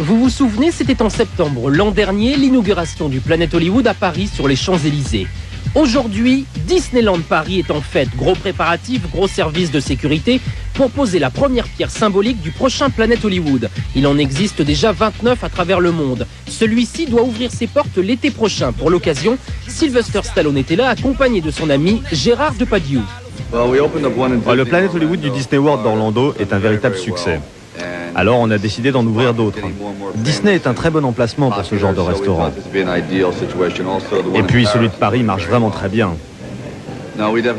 Vous vous souvenez, c'était en septembre l'an dernier, l'inauguration du Planet Hollywood à Paris sur les Champs-Élysées. Aujourd'hui, Disneyland Paris est en fête. Gros préparatifs, gros service de sécurité pour poser la première pierre symbolique du prochain Planet Hollywood. Il en existe déjà 29 à travers le monde. Celui-ci doit ouvrir ses portes l'été prochain. Pour l'occasion, Sylvester Stallone était là, accompagné de son ami Gérard Depardieu. Le Planet Hollywood du Disney World d'Orlando est un véritable succès. Alors on a décidé d'en ouvrir d'autres. Disney est un très bon emplacement pour ce genre de restaurant. Et puis celui de Paris marche vraiment très bien.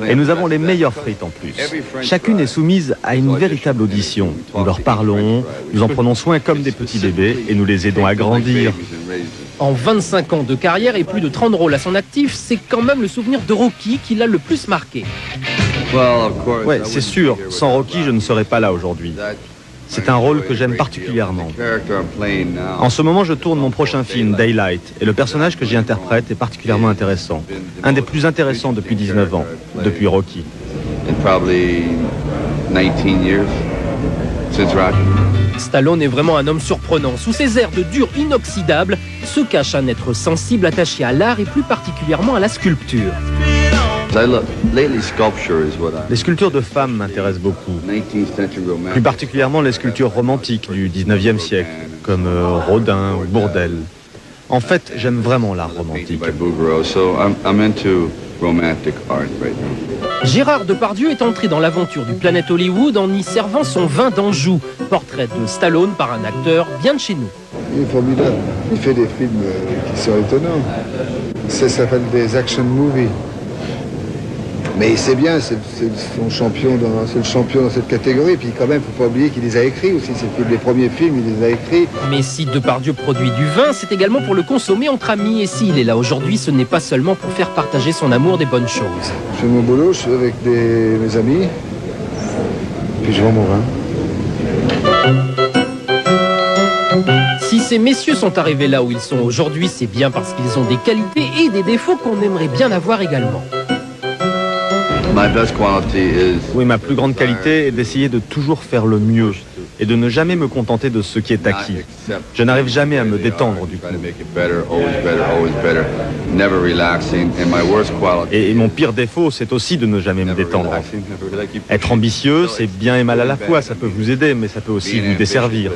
Et nous avons les meilleures frites en plus. Chacune est soumise à une véritable audition. Nous leur parlons, nous en prenons soin comme des petits bébés et nous les aidons à grandir. En 25 ans de carrière et plus de 30 rôles à son actif, c'est quand même le souvenir de Rocky qui l'a le plus marqué. Ouais, c'est sûr, sans Rocky je ne serais pas là aujourd'hui. C'est un rôle que j'aime particulièrement. En ce moment, je tourne mon prochain film, Daylight, et le personnage que j'y interprète est particulièrement intéressant. Un des plus intéressants depuis 19 ans, depuis Rocky. Stallone est vraiment un homme surprenant. Sous ses airs de dur inoxydable, se cache un être sensible attaché à l'art et plus particulièrement à la sculpture. Les sculptures de femmes m'intéressent beaucoup, plus particulièrement les sculptures romantiques du 19e siècle, comme Rodin ou Bourdelle. En fait, j'aime vraiment l'art romantique. Gérard Depardieu est entré dans l'aventure du Planet Hollywood en y servant son vin d'Anjou, portrait de Stallone par un acteur bien de chez nous. Il est formidable, il fait des films qui sont étonnants. Ça s'appelle des action movies. Mais c'est bien, c'est le champion dans cette catégorie. Puis quand même, il ne faut pas oublier qu'il les a écrits aussi. C'est les premiers films, il les a écrits. Mais si Depardieu produit du vin, c'est également pour le consommer entre amis. Et s'il est là aujourd'hui, ce n'est pas seulement pour faire partager son amour des bonnes choses. Je fais mon boulot, je suis avec mes amis, puis je vends mon vin. Si ces messieurs sont arrivés là où ils sont aujourd'hui, c'est bien parce qu'ils ont des qualités et des défauts qu'on aimerait bien avoir également. Oui, ma plus grande qualité est d'essayer de toujours faire le mieux et de ne jamais me contenter de ce qui est acquis. Je n'arrive jamais à me détendre du coup. Et mon pire défaut, c'est aussi de ne jamais me détendre. Être ambitieux, c'est bien et mal à la fois. Ça peut vous aider, mais ça peut aussi vous desservir.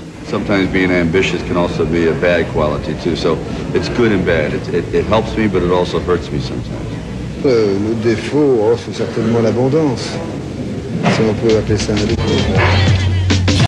Le défaut, c'est certainement l'abondance, si on peut appeler ça un défaut.